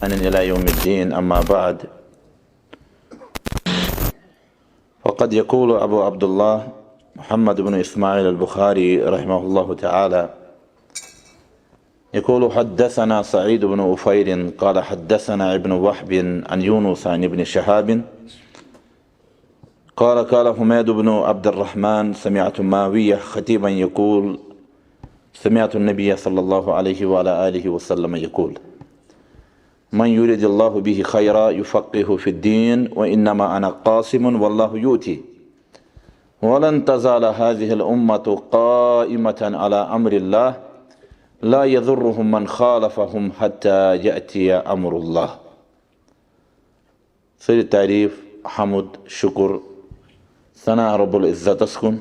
إلى يوم الدين. أما بعد، وقد يقول أبو عبد الله محمد بن إسماعيل البخاري رحمه الله تعالى، يقول: حدثنا سعيد بن أفير قال حدثنا ابن وهب عن يونس عن ابن شهاب قال حميد بن عبد الرحمن: سمعت معاوية خطيبا يقول: سمعت النبي صلى الله عليه وعلى آله وسلم يقول: من يريد الله به خيرا يفقهه في الدين وإنما أنا قاسم والله يؤتي ولن تزال هذه الأمة قائمة على أمر الله لا يضرهم من خالفهم حتى يأتي أمر الله. سيد التعريف حمد شكر ثناء رب العزة تسكن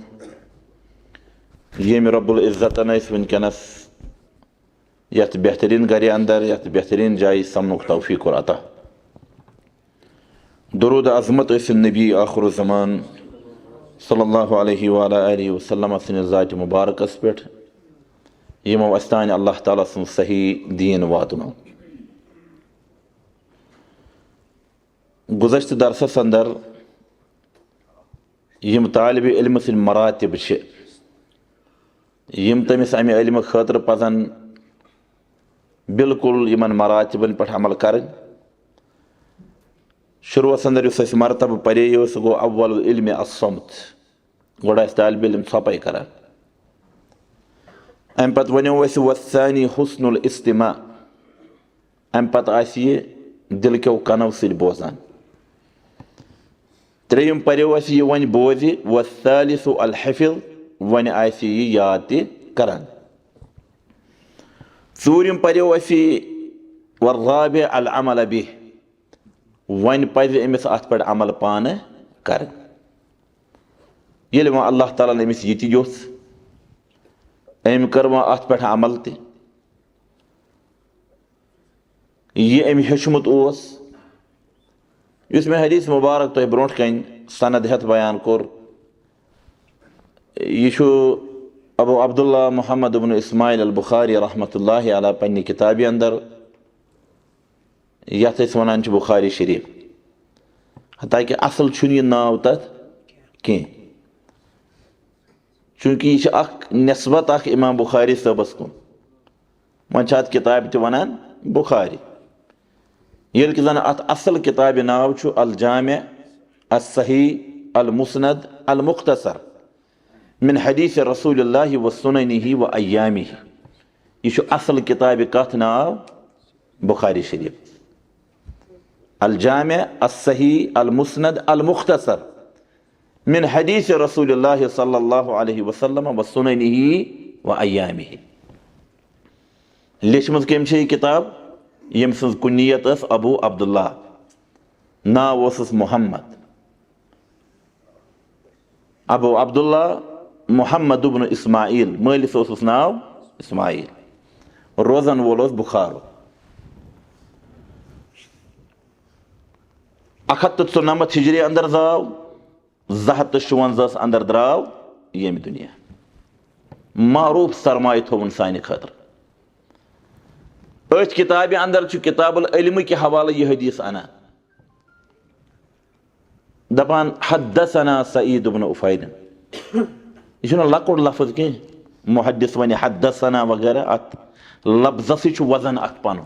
يمي رب العزة نيس من كنس يات بهترين غري اندر يات بهترين جاي سمنوك توفيق ورعطا. درود عظمت اس النبي آخر الزمان صلى الله عليه وعلى آله وسلم سن ذات مبارك اسپٹ يمو استاني الله تعالى سن صحيح دين واتنو. گزشت درس اندر يم طالب علم سن مراتب چھ يم تمس امي علم خاطر پزن بالکل یمن مراتبن پہ عمل کرن. شروع اندر اس مرتبہ پرے سہ گو اول علم الصمت، گوڑا طالب علم ژھپے کران. ام پتہ ونیو والثانی حسن الاستماع، ام پتہ آسہ یہ دل کیو کنو سۭتۍ بوزان. ترٛیٚیِم پریو اسہ یہ ون بوزِ. والثالث الحفظ، ون آسہ یہ یاد تہِ کران. ژوٗرِم پریو اسہ والرابع العمل به، ون پزِ أمِس اتھ پٮ۪ٹھ عمل پانہٕ کرٕنۍ. ییٚلہِ وۄنۍ اللہ تعالیٰ ہن أمِس یہِ تہِ یوٚژھ، أمۍ کٔر وۄنۍ اتھ پٮ۪ٹھ عمل تہِ. یہِ أمۍ ہیوٚچھمُت اوس، یُس مےٚ حدیث مبارک تۄہہِ برونٛٹھ کنہِ سند ہٮ۪تھ بیان کوٚر، یہِ چھُ ابو عبداللہ محمد بن اسماعیل البخاری رحمۃ اللہ علیہ پننہِ کتابہِ اندر یتھ أسۍ ونان چھِ بخاری شریف، حتاکہِ اصل چھُنہٕ یہِ ناو تتھ کینٛہہ، چوٗنٛکہِ یہِ چھِ اکھ نسبت اکھ امام بخاری صٲبس کُن. وۄنۍ چھِ اتھ کتابہِ تہِ ونان بخاری، ییٚلہِ کہِ زن اتھ اصل کتابہِ ناو چھُ الجامع الصحیح المسند المختصر من حدیث رسول اللہ وسننہ وایامہ. یہ چھُ اصل کتابہِ کتھ ناو؟ بخاری شریف. الجامع الصحیح المسند المختصر من حدیث رسول اللہ صلی اللہ علیہ وسلم وسننہ وایامہ. لیچھمٕژ کٔمۍ چھِ یہِ کتاب؟ ییٚمۍ سٕنٛز کُنیت ٲس ابو عبداللہ، ناو اوسُس محمد. ابو عبداللہ محمد بن اسماعیل، مٲلِس اوسُس ناو اسماعیل، روزن وول اوس بخارو. 194 ہجری اندر زاو، 254 اندر درٛاو ییٚمہِ دُنیا. معروٗف سرمایہِ تھووُن سانہِ خٲطرٕ. أتھۍ کتابہِ اندر چھُ کتاب العلم کہِ حوالہٕ یہِ حدیث انان، دپان حدثنا سعید بن أفیر. یہ چھُنہٕ لۄکُٹ لفظ کینٛہہ، محدث ونہِ حدثنا وغیرہ، اتھ لفظسٕے چھُ وزن اکھ پنُن.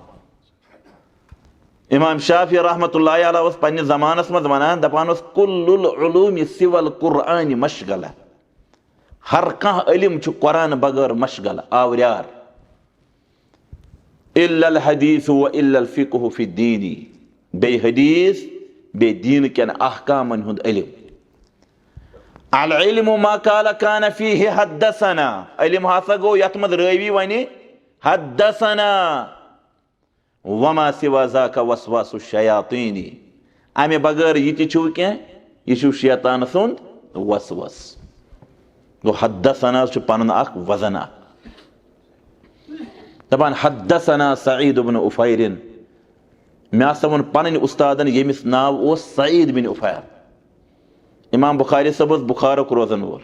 امام شافعی رحمۃ اللہ علیہ اوس پننِس زمانس منٛز ونان، دپان اوس کُلُّ العلوم سوى القرآن مشغلہ، ہر کانٛہہ علم چھُ قرآن بغٲر مشغلہ، آوریار. الا الحدیث والا الفقہ فی الدین، بیٚیہِ حدیث بیٚیہِ دیٖنہٕ کٮ۪ن احکامن ہُنٛد علم. العلم ما قال كان فيه حدثنا، علم ہسا گوٚو یتھ منٛز رٲوی ونہِ حدثنا. وما سوى ذاك وسواس الشیاطین، امہِ بغٲر یہِ تہِ چھُو کینٛہہ، یہِ چھُو شیطان سُنٛد وسوس. گوٚو حدثنا چھُ پنُن اکھ وزن اکھ. دپان حدثنا سعید بن أفیر، مےٚ ہسا ووٚن پنٕنۍ اُستادن ییٚمِس ناو اوس سعید بن أفیر. امام بخاری صٲب اوس بخارُک روزن وول.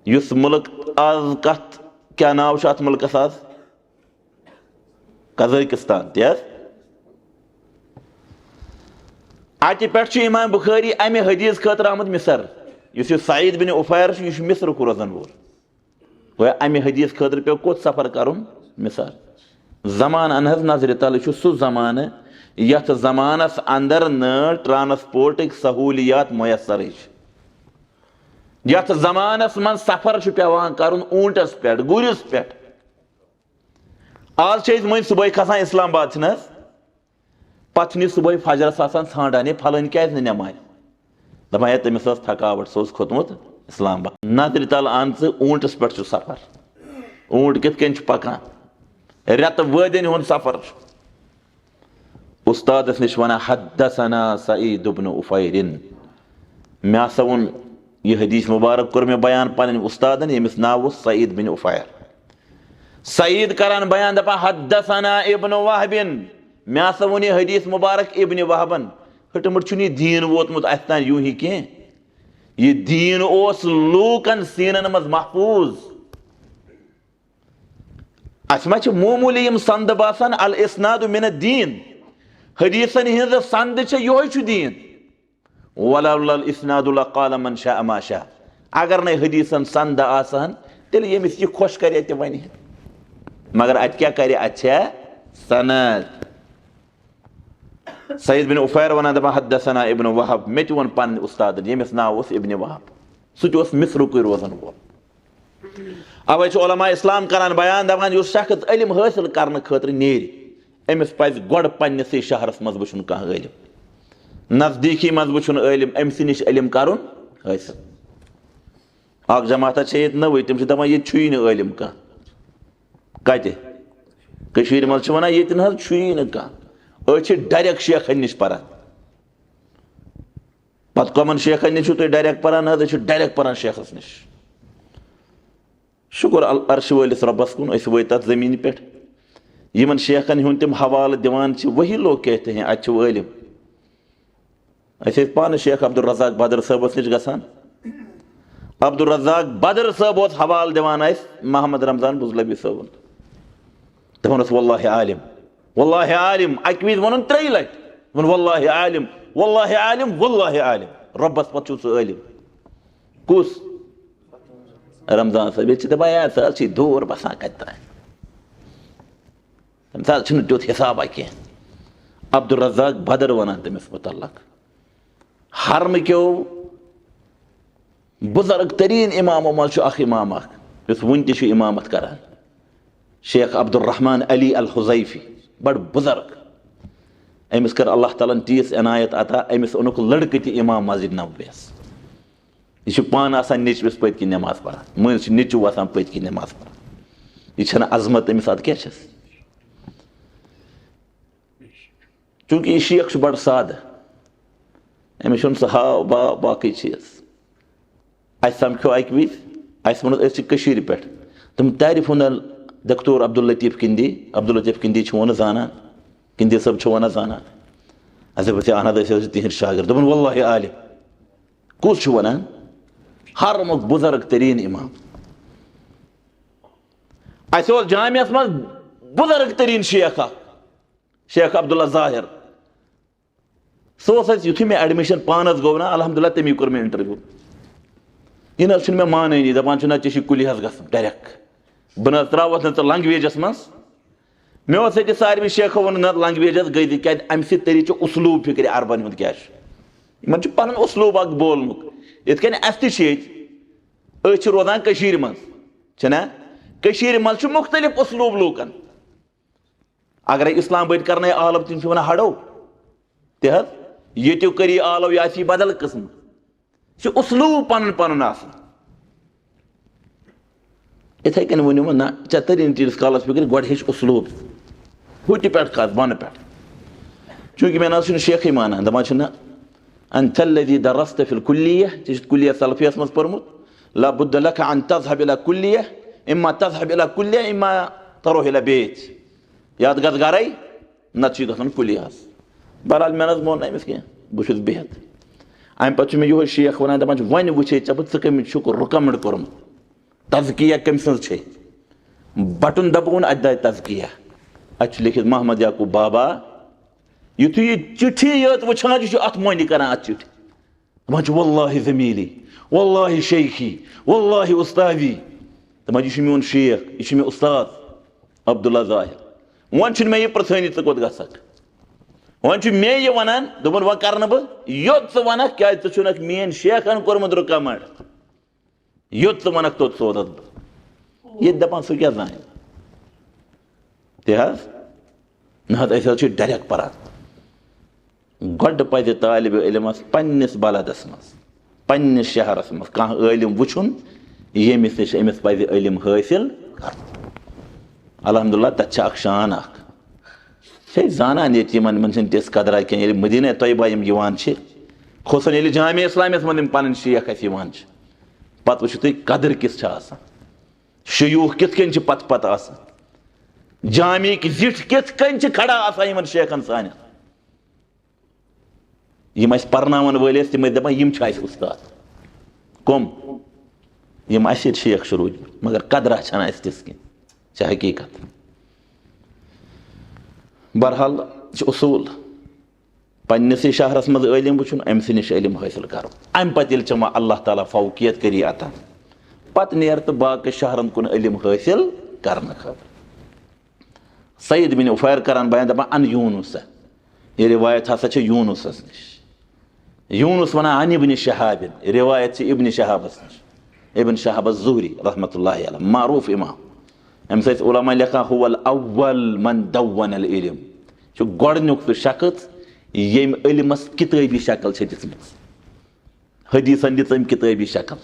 یُس مُلک آز کیٛاہ ناو چھُ اتھ مُلکس آز؟ قزاقستان، تی حظ. अत पे इमाम बुखारी अमे हदीस खतर आमद मिसर इस सईद बिन उफैर यह मिस्र रोजन वोल गो अमे हदीस खतर पे कोत सफर कर मिसर जमान अन नजर तल सह जमान यथ जमानस अंदर न ट्रांसपोर्ट सहूलियात मैसर यथ जमानस मन सफर पेवान कर ऊंटस पे गुरिस पे आज वो सुबह खसान इस्लामाबाद पे सुबह फजरस ान फलन क्या नमाज दपान है तमिस थकावट सह खोतमुत इस्लामाबाद नजर तल आन ऊंटस पे सफर ऊंट कित पकान रेत वदन हुंद सफर उस्तादस निश वन हद्दसना सईद इब्न उफैरिन मे हसा वोन यह हदीस मुबारक कोर मे बयान पन्न उस्तादन यमिस नाव सईद बिन उफैर सईद करान बयान दपान हद्दसना इब्न वहबिन मे हसा वोन यह हदीस मुबारक इब्न वहबन हटमुट यह दीन वोतमुत अथ तान यूं ही कह यह दीन ओस लूकन सीनन मज महफूज अस मा मामूली यम संद बासान अल इस्नाद मिन दीन हदीसन हिंद संद यो दीन वलल इस्नाद लक़ाल मन शाअ मा शाअ अगर न हदीसन संद आसान तेल यमिस यह खुश करे ते वन मगर अत क्या करे अत सनद सईद बिन उफैर वन दपान हद्दसना इब्न वहब मे त वोन पन्न उस्ताद यमिस नाव इब्न वहब सह मिस्रुक रोजन वोल अवे उलमा इस्लाम करान बयान दपान युस शख्स इल्म हासिल करने खतर नेर अमिस पज गोड़ पन्निसै शहरस मज वुचुन कह इल्म नजदीकी मज वुचुन इल्म अमस निश इल्म करन हासिल अख जमात ये नवै तम दपान ये छुई न इल्म कह कत मज वन ये छुई न कह अ डायरेक्ट शेखन निश पान पत कमन शेखन निश तुम डायरेक्ट पान डायरेक्ट पान शेखस निश शुक्र अर्श वालिस रब्बस कुन वत तथ जमीन पे यमन शेखन हुन तम हवाल दिवान वही लोग कहते हैं अत इल्म पान शेख अब्दुल रज़ाक बदर साहबस निश गसान अब्दुल रज़ाक बदर साहब हवाल दिवान मोहम्मद रमजान बुजलबी साहब दपान वल्लाहि आलिम अक विज वन 3 लट वन वल्लाहि आलिम वल्लाहि आलिम वल्लाहि आलिम रब्बस पत सह इल्म कुस रमजान साहब ये दपान सह दूर बसान कत तम तुथ हिसाबा कह अब्दुल रज़ाक बदर वन तमिस मुतल्लक हरम क्यों बुजुर्ग तरीन इमामों मज इमाम वन इमामत करान शेख अब्दुल रहमान अली अल हुज़ैफ़ी बड़ बुजुर्ग अमिस कर अल्लाह ताला तीस इनायत अता अमिस ओनुक लड़के ति इमाम मस्जिद नबवीस यह पान आसान निचविस पत किन नमाज पढ़ान मन निचु वसान पत किन नमाज पढ़ान यह अजमत अमिस अद क्या चूंकि यह शेख बड़ साद अमिस सह हाव बाव बाकी चीज अस समखो अक विज अस वो पे तुम तारिफ डॉक्टर अब्दुल लतीफ़ किंदी वन जानान किंदी सब वन जानान अस अहन तिहद शागिर दोपन वल्लाहि आलिम कुस वनान हरमुक बुजुर्ग तरीन इमाम अस जामियस मज बुजुर्ग तरीन शेख शेख अब्दुल्ला ज़ाहिर सह युथ मे एडमिशन पानस गो ना अल्हम्दुलिल्लाह तमी कोर मे इंटरव्यू यह मे मानी दपान ना कुलिहस ग डायरेक्ट बह त्रावस ना लैंग्वेजस मज मे सारे शेखो वन ना लैंग्वेजस गई क्या अम सरी उसलूब फिक्र अरबन हुंद क्या पन उसलूब बोलमुक इत अस रोजान मजना मज मुख्तलिफ उसलूब लूकन अगर इस्लाम कर आलव तम वन हड़ो तहत ये करी आलव यह बदल किस्म उसलूब पन पन इथे कन वो ना ऐ तरी तीस कालस फिक्र गो हेच उसलूब हुट पे कत बन पे चूंकि मे ना शेख माना दपान अनतल्लज़ी दरस्त फिल कुल्लिय्यह कुल्लिय्यह सलफियस मज पर्मुत ला बुद्द लक अन तज़हब इला कुल्लिय्यह इम्मा तज़हब इला कुल्लिय्यह इम्मा तरोह इला बैत याद गज गरे नत गन कुल्लिय्यहस बहरहाल मे नज मोन अमिस कह बहुत बिहत अम पे मे यह शेख वन दपान वन वुचे चे बह कम रिकमेंड कोर्मुत तज़किया कम सज बटन दबोन अत तज़किया अत लिखित मोहम्मद याकूब बाबा युथु यह चिट्ठी यत वुछान अत मोनी कर अत चिट्ठी दपान वल्लाहि ज़मीली वल्लाहि शेखी वल्लाहि उस्तादी दपान यह मोन शेख यह मे उस्ताद अब्दुल्ला ज़ाहिर वन मे यह प्रथानी च कोत गसक वन मे यह वनान दोपन वन कर बह योत च वनक क्या च मेन शेखन कोरमुत रिकमेंड योत च वनक तोत सोदत बह ये दपान सह क्या जान ना डायरेक्ट परान गोड पज तालिब इलमस पन्निस बलदस मज पन्निस शहरस मज कह इलम वुछुन यमिस निश अमिस पज इलम हासिल कर अल्हम्दुलिल्लाह तत अख शान अख जानान ये मन तिस कदरा कह मदीना तयबा खुसन ये जामिया इस्लामियस मन पन शेख पत वुचु तुम कदर किस शयूख कित पत पत जामी की जिठ कित खड़ा आसान शेखन सान पर्नावन वल तम दपान उस्ताद कम यम शेख शुरू मगर कदरा छना तिस कह हकीकत बहरहाल उसूल पन्निस शहरस मज इलम वुचुन अमस निश इलम हासिल कर अम पे मा अल्लाह ताला फौकियत करी अता पत नेर तो बाकी शहरन कुन इलम हासिल करने खतर सईद बिन उफैर करान बयान दपान अन यूनुस ये रिवायत हसा यूनुस निश यूनुस वना अन इब्न शहाब रिवायत इब्न शहाबस निश इब्न शहाब ज़ुहरी रहमतुल्लाहि अलैह मारूफ इमाम अम सत उलमा लिखा हुवल अव्वल मन दव्वन अल इल्म गोडनुक सह शख्स यम इल्मस किताबी शक्ल दिम हदीसन दिम किताबी शक्ल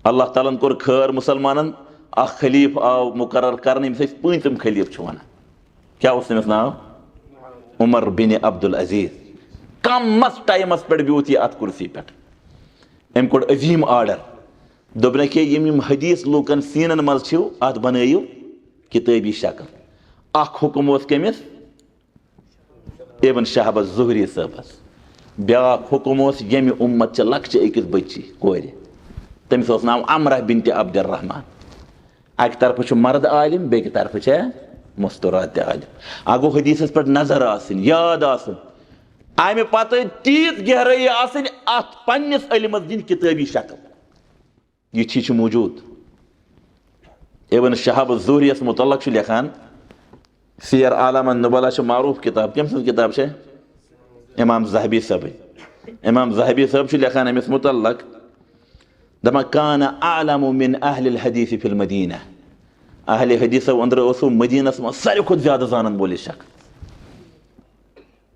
अल्लाह तालन कोर खैर मुसलमानन अख खलीफ आव मुकर्रर करने यमिस पंचम खलीफ वन क्या तमिस नाव उमर बिन अब्दुल अजीज कमस टाइमस पे ब्यूत यह अत कुर्सी पे अम कोर अजीम आर्डर दोपन के यम हदीस लूकन सीनन मज अत बनयु किताबी शक्ल अख हुक्म कमिस इब्न शहाब ज़ुहरी साहबस ब्याक हुक्म यम उम्मत लक्ष्य अकिस बच्ची कोर तमिस नाव अमरा बिनत अब्दुर्रहमान अक तरफ मर्द आलिम बे तरफ मस्तूरात आलिम अगो हदीस पे नजर याद अमे पत तीत गहराई अत पन्निस इल्मस दिन किताबी शक्ल यह मौजूद इब्न शहाब ज़ुहरियस मुतल्लक लिखान सियर आलम नुबला मारूफ किताब कम सज किताब इमाम ज़हबी साहब लिखान अमिस मुतल्लक दपा कान आलम मिन अहल हदीस फिल मदीना अहल हदीस अंदर मदीनस मज सारे खुद ज्यादा जानन बोल शख्स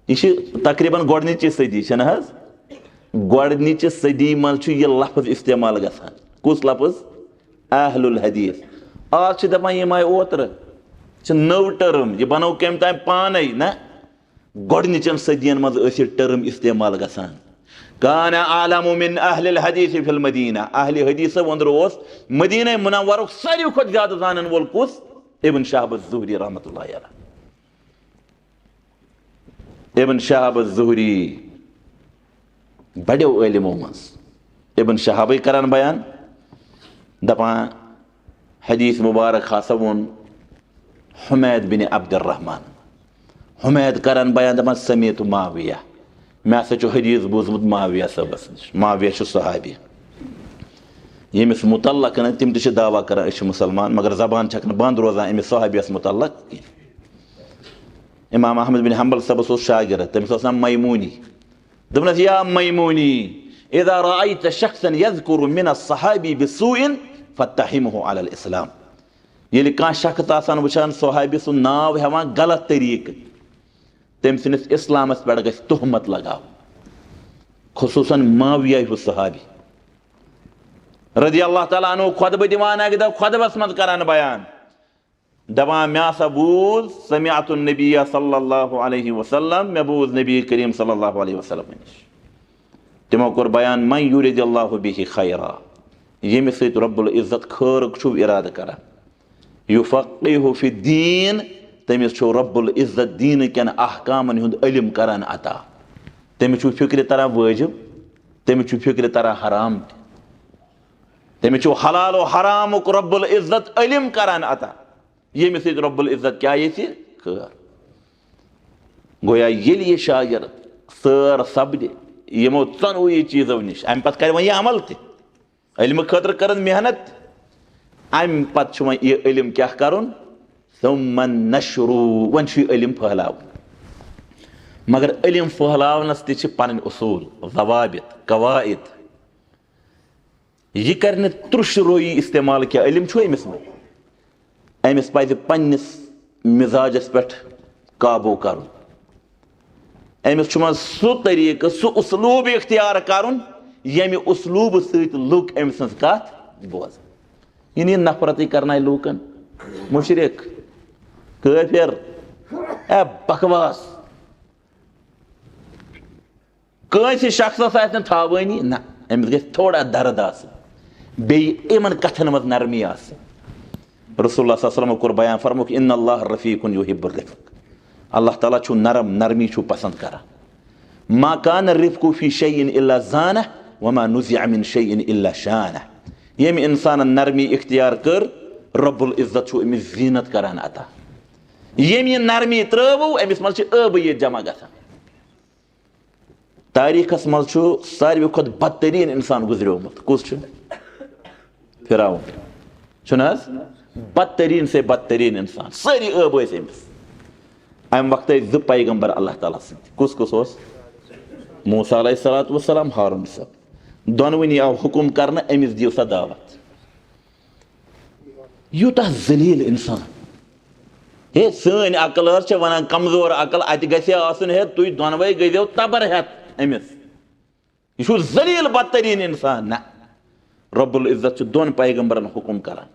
यह तकरीबन गोडनिच सदी गोडनिच सदी मज यह लफ्ज इस्तेमाल गसान कुस लफ्ज अहलुल हदीस आज दपान यम आय ओतर नव टर्म यह बनो कम ताम पान ना गोडनिचन सदियन मज टर्म इस्तेमाल गसान कान आलम मिन अहल हदीस फिल मदीना अहल हदीस अंदर मदीना मुनव्वर सारे खुद ज्यादा जानन वोल कुस इब्न शहाब ज़ुहरी रहमतुल्लाहि अलैह इब्न शहाब ज़ुहरी बड़ो इल्मो मज इब्न शहाब करान बयान दपान हदीस मुबारक खासा वोन हुमैद बिन अब्दुर्रहमान हुमैद करान बयान दपान समीत माविया मे हसा हदीस बूजमुत माविया सबस नश माविया सहाबी यमिस मुतल्लक न तम दावा कर मुसलमान मगर जबान छक बंद रोजान अमिस सहाबियस मुतल्लक कह इमाम अहमद बिन हंबल सबस शागिर्द तमिस नाम मैमूनी दपनस या मैमूनी इज़ा रअयत शख्सन यज़कुरु मिन अस्सहाबी बिस्सूइन फत्तहिमहु अलल इस्लाम ये कह शख्स आसान वुचान सहाबी सुन नाव हेवान गलत तरीक तम सस इस्लामस पे गई तुहमत लगाव खुसूसन माविया सहाबी रज़ी अल्लाह तआला अन्हु खुतब दिवान अक दफ खुतबस मज करान बयान दपान मे हसा बूज समिअतु नबी सल्लल्लाहु अलैहि वसल्लम मे बूज नबी करीम सल्लल्लाहु अलैहि वसल्लम नश तमो कोर बयान मन युरिदिल्लाहु बिहि खैरा यमिस सत रब्बुल इज्जत खैरक छु इरादा करान युफक्किहु फिद्दीन तमिस छु रब्बुल इज्जत दीन केन अहकामन हुंद इल्म करान अता तमिस छु फिक्र तरा वाजिब तमिस छु फिक्र तरा हराम तमिस छु हलाल और हराम को रब्बुल इज्जत इल्म करान अता यमिस सत रब्बुल इज्जत क्या ये खैर गोया ये शागिर्द सर सपद यमो षोनवही चीजों नश अम पे कर वह अमल तिल्म खतर कर मेहनत अम पे यह इल्म क्या कर नशरू वन इल्म फहलाव मगर इल्म फहलावनस तन उसूल जवाबित कवायद यह कर त्रुश रोई इस्तेमाल क्या इल्म अमिस में अमिस पज पन्निस मिजाजस पे काबू कर अमिस सह तरीक सह उसलूब इख्तियार कर यमि उसलूब सक अम सज कथ बोज यह नफरत करना लूकन मुशरिक काफिर ए बकवास कंस शख्सस आन थावानी ना अमिस ग थोड़ा दर्द बेन कथन मज नरमी रसूलुल्लाह सल्लल्लाहु अलैहि वसल्लम कोर बयान फरमुक इन्नल्लाह रफीकुन युहिब्बुर रिफ्क अल्लाह ताला छु नरम नरमी छु पसंद करा मा कान रिफ्कु फी शैइन इल्ला ज़ानह व मा नुज़िअ मिन शैइन इल्ला शानह यम इंसान नरमी इख्तियार कर रब्बुल इज्जत छु अमिस जीनत करान अता यम यह नरमी त्रवो अमिस मज अब ये जमा गसान तारीखस मज छु सारवी खुद बदतरीन इंसान गुजरियोमुत कुस छु फिरौन छुना बदतरीन से बदतरीन इंसान सारी अब अमिस अम वक्त ज पैगंबर अल्लाह ताला सद कुस कुस मूसा अलैहिस्सलातु वस्सलाम हारून सब दोनवनी आव हुकुम करना अमिस दियो सा दावत यूता जलील इंसान हे सन अकल वन कमजोर अकल अत गन तुम दोनवे गो तबर हेत अमिस यह जलील बदतरीन इंसान ना रब्बुल इज्जत दोन पैगंबरन हुकुम करान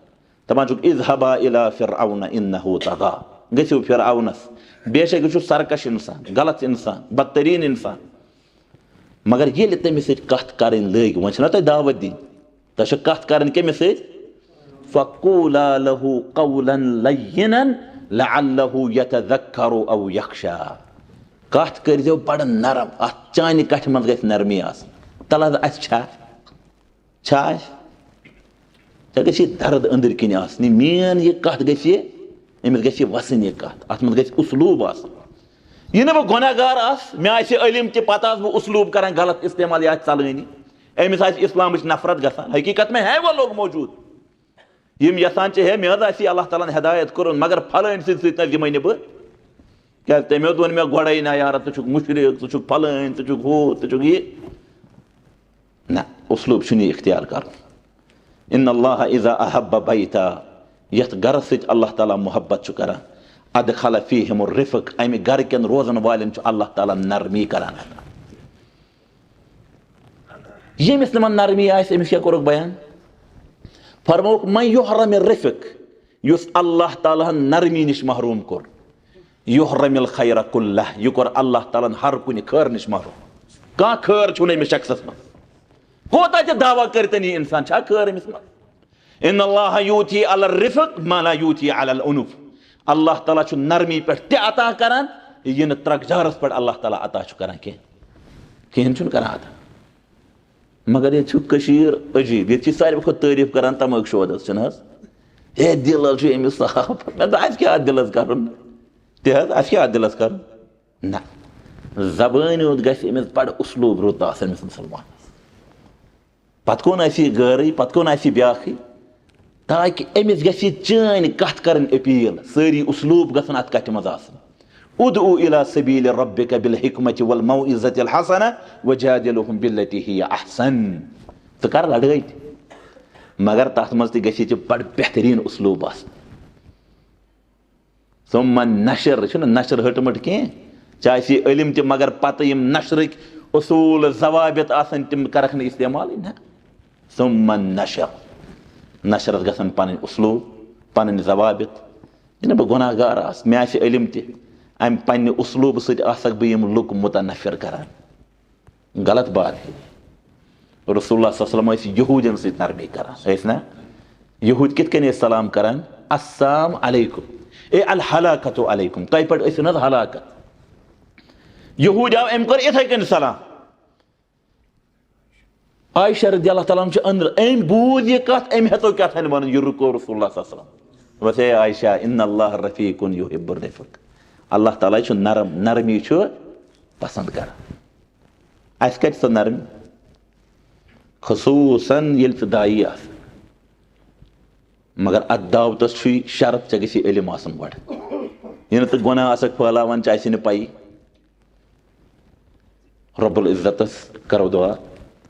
दपान इज़हबा इला फिरऔन इन्नहु तगा गो फिरऔनस बेशक यह सरकश इंसान गलत इंसान बदतरीन इंसान मगर ये तमिस कथ कर लग वन तुम दावत दिन तुम कथ कर कमिस फक़ूला लहु क़ौलन लय्यिनन लअल्लहु यतज़क्करु औ यख्शा कथ कर बड़ नरम अत चान कथ मज गि नरमी तल गे दर्द अंदर किन मेन यह कथ गमिस ग वसन यह कथ अत मज ग उसलूब यह ना बह गुनहगार मे इल्म तह पता बह उसलूब कर गलत इस्तेमाल यह चलानी अमिस इस्लाम नफरत गसान हकीकत में है वो लोग मौजूद यम यसान है मे अल्लाह ताला हिदायत कर मगर फलान सद दिम बह क्या तमें वो मे गोड़े ना यार तुक मुशरिक तुक फलान तुक हू तुक यह ना उसलूब इख्तियार कर इन्नल्लाह इज़ा अहब्ब बैता यथ घर सत अल्लाह ताला मोहब्बत कर अदखल फीहिमुर रिफ्क अमि घर कन रोजन वालन अल्लाह ताला नरमी करान यमिस नमन नरमी अमिस क्या कोरुक बयान फरमोक मन युहरम रिफ्क युस अल्लाह ताला नरमी निश महरूम कोर युहरमिल खैर कुल्लह यह कोर अल्लाह ताला हर कुन खैर निश महरूम कह खैर छु अमिस शख्सस मन कोता दावा करतन यह इंसान खैर अमिस मन इन्नल्लाह यूती अल रिफ्क मा ला यूती अल उनुफ अल्लाह ताला छु नरमी पे अता करान यह त्रकजारस पे अल्लाह ताला अता छु करान कहें छु करान अता मगर यह अजीब ये सारे खुद तारीफ करान तमक शोदस हे दिल अमिस साफ मे क्या दिलस कर क्या दिलस कर ना जबान योत गमिस बड़ उसलूब रुत अमिस मुसलमान पत कौन गरी पत कौन ब्याखी ताकि अमिस ग चान कथ कर अपील सारी उसलूब गसन अत कथ मज उदउ इला सबील रब्बिका बिल हिकमति वल मौइज़तिल हसना वजादिलहुम बिल्लती हिय अहसन तो कर लड़ाई मगर तथ मज ग बड़ बेहतरीन उसलूब सुम्मा नशर नशर हटमट कह चाहे इल्म त मगर पत नशर उसूल जवाबित तम करख इस्तेमाल ना सुम्मा नशर नशरस गसन पन उसलूब पन जवाबित यह बह गुनहगार मे इल्म तम पन्ने उसलूब सक बह लुक मुतनफिर करान गलत बात है रसूलुल्लाह सल्लल्लाहु अलैहि वसल्लम यहूदियन सत नरमी करान ना यहूद कित कन सलाम करान अस्सलाम अलैकुम ए अल हलाकतु अलैकुम तय पे हलाकत यहूद आव अम कर इथे कन सलाम आयशा रज़ियल्लाहु तआला अंदर अम बूझ यह कथ अम हेतो क्या वन यह रुको रसूलुल्लाह सल्लल्लाहु अलैहि वसल्लम वसे आयशा इन्नल्लाह रफीकुन युहिब्बुर रिफ्क اللہ تعالیٰ چھُ نرم نرمی چھُ پسنٛد کران اَسہِ کَتہِ سۄ نرمی خصوٗصن ییٚلہِ ژٕ دایی آسکھ مگر اتھ دعوتس چھُے شرط ژےٚ گژھی علم آسُن گۄڈٕ یہِ نہٕ ژٕ گۄناہ آسکھ پھٲلاوان ژےٚ آسی نہٕ پَیی رۄب العزتس کرو دُعا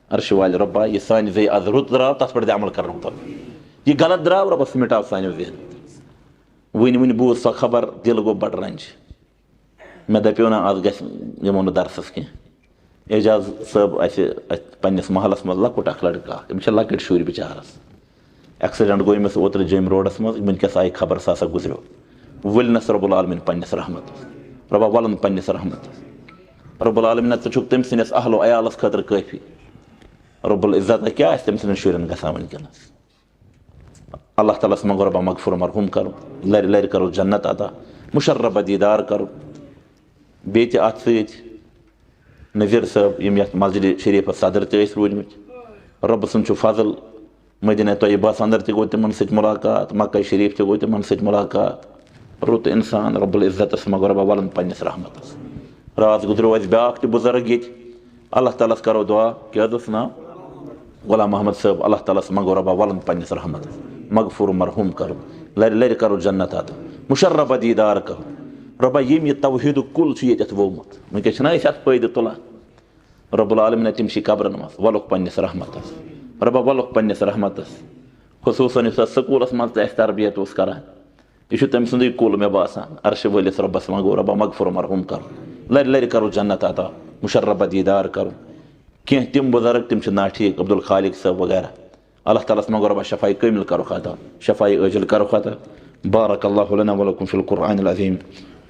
عرشہِ والہِ رۄبا یہِ سانہِ زے آز رُت درٛاو تتھ پٮ۪ٹھ دِ عمل کرنُک توفیٖق یہِ غلط درٛاو رۄبس سُہ مِٹاو سانیو ذہنو وٕنہِ بوٗز سۄ خبر دِل گوٚو بڑٕ رنٛجہِ مےٚ دپیو نہ آز گژھِ یِمو نہٕ درسس کینٛہہ اعجاز صٲب آسہِ اتہِ پننِس محلس منٛز لۄکُٹ اکھ لڑکہٕ اکھ أمِس چھِ لۄکٕٹۍ شُرۍ بِچارس ایٚکسِڈنٹ گوٚو أمِس اوترٕ جیٚمۍ روڈس منٛز وٕنکیٚس آیہِ خبر سُہ ہسا گُزریو ؤلنس رۄب العالمیٖن پننِس رحمتس رۄبا ولُن پننِس رحمتس رۄب العالمیٖنہ ژٕ چھُکھ تٔمۍ سٕنٛدِس اہلو عیالس خٲطرٕ کٲفی رۄب العزتہ کیٛاہ آسہِ تٔمۍ سٕنٛدٮ۪ن شُرٮ۪ن گژھان وٕنکیٚنس اللہ تعالیٰ ہس منٛگو رۄبا مغفور مرحوٗم کرُن لرِ لرِ کرو جنت عطا مُشربہ دیٖدار کرُن بیٚیہِ تہِ اتھ سۭتۍ نذیٖر صٲب یِم یتھ مسجدِ شریٖفس صدر تہِ ٲسۍ روٗدمٕتۍ رۄبہٕ سُنٛد چھُ فضل مدیٖنہ طیبہس انٛدر تہِ گوٚو تِمن سۭتۍ مُلاقات مکہ شریٖف تہِ گوٚو تِمن سۭتۍ مُلاقات رُت اِنسان رۄب العزتس منٛگو رۄبا ولُن پننِس رحمتس راتھ گُزریو اَسہِ بیٛاکھ تہِ بُزرگ ییٚتہِ اللہ تعالیٰ ہس کرو دُعا کیٛاہ حظ اوس ناو غلام محمد صٲب اللہ تعالیٰ ہس منٛگو رۄبا ولُن پننِس رحمتس مغفور مرحوٗم کرُن لرِ لرِ کرو جنت عطا مُشربہ دیٖدار کرُن رۄبا ییٚمۍ یہِ توحیٖدُک کُل چھُ ییٚتٮ۪تھ ووٚمُت وٕنکیٚس چھِنہ أسۍ اتھ فٲیدٕ تُلان رۄب العالمیٖنہ تِم چھِ قبرن منٛز ولُکھ پننِس رحمتس رۄبا ولُکھ پننِس رحمتس خصوٗصن یُس اتھ سکوٗلس منٛز تہِ اَسہِ تربیت اوس کران یہِ چھُ تٔمۍ سُنٛدُے کُل مےٚ باسان عرشہِ وٲلِس رۄبس منٛگو رۄبا مغفور مرحوٗم کرُن لرِ لرِ کرو جنت عطا مُشربہ دیٖدار کرُن کینٛہہ تِم بُزرگ تِم چھِ ناٹھیٖک عبدالخالق صٲب وغیرہ اللہ تعالیٰ ہس منٛگو رۄبا شفایہِ کٲمِل کرُکھ عطا شفایہِ عٲجِل کرُکھ عطا بارک اللہ لنا ولکم فی القرآن العظیٖم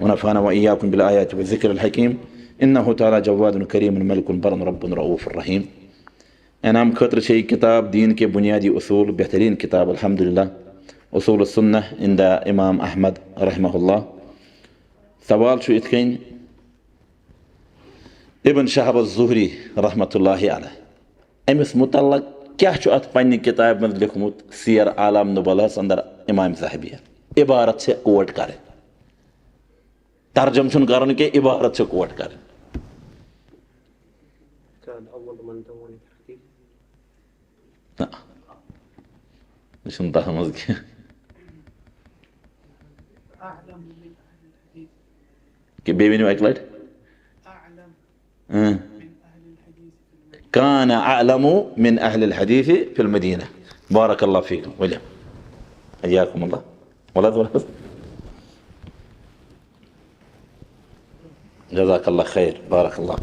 ونفعنا وإياكم بالآيات والذكر الحكيم إنه تعالى جواد كريم ملك بر رب رؤوف رحيم انعام خٲطرٕ چھِ یہِ کِتاب دیٖن کے بُنیادی اصوٗل بہتریٖن کِتاب الحمدُاللہ اصوٗل السُنہ عند امام احمد رحمہ اللہ سوال چھُ یِتھ کٔنۍ ابن شہاب الظہری رحمتہ اللہ علیہ أمِس متعلق کیٛاہ چھُ اتھ پننہِ کِتابہِ منٛز لیوٚکھمُت سیر عالم نُبلس انٛدر امام ذہبیہ عبارت چھِ کوٹ کرٕنۍ ترجم چھُنہٕ کرُن کینٛہہ عبارت چھِ کوٹ کرٕنۍ نہ یہِ چھُنہٕ تتھ منٛز کینٛہہ کہِ بیٚیہِ ؤنِو اکہِ لٹہِ كان أعلم من أهل الحديث في المدينة بارك الله فيكم وليم حياكم الله ولا جزاك الله خير بارك الله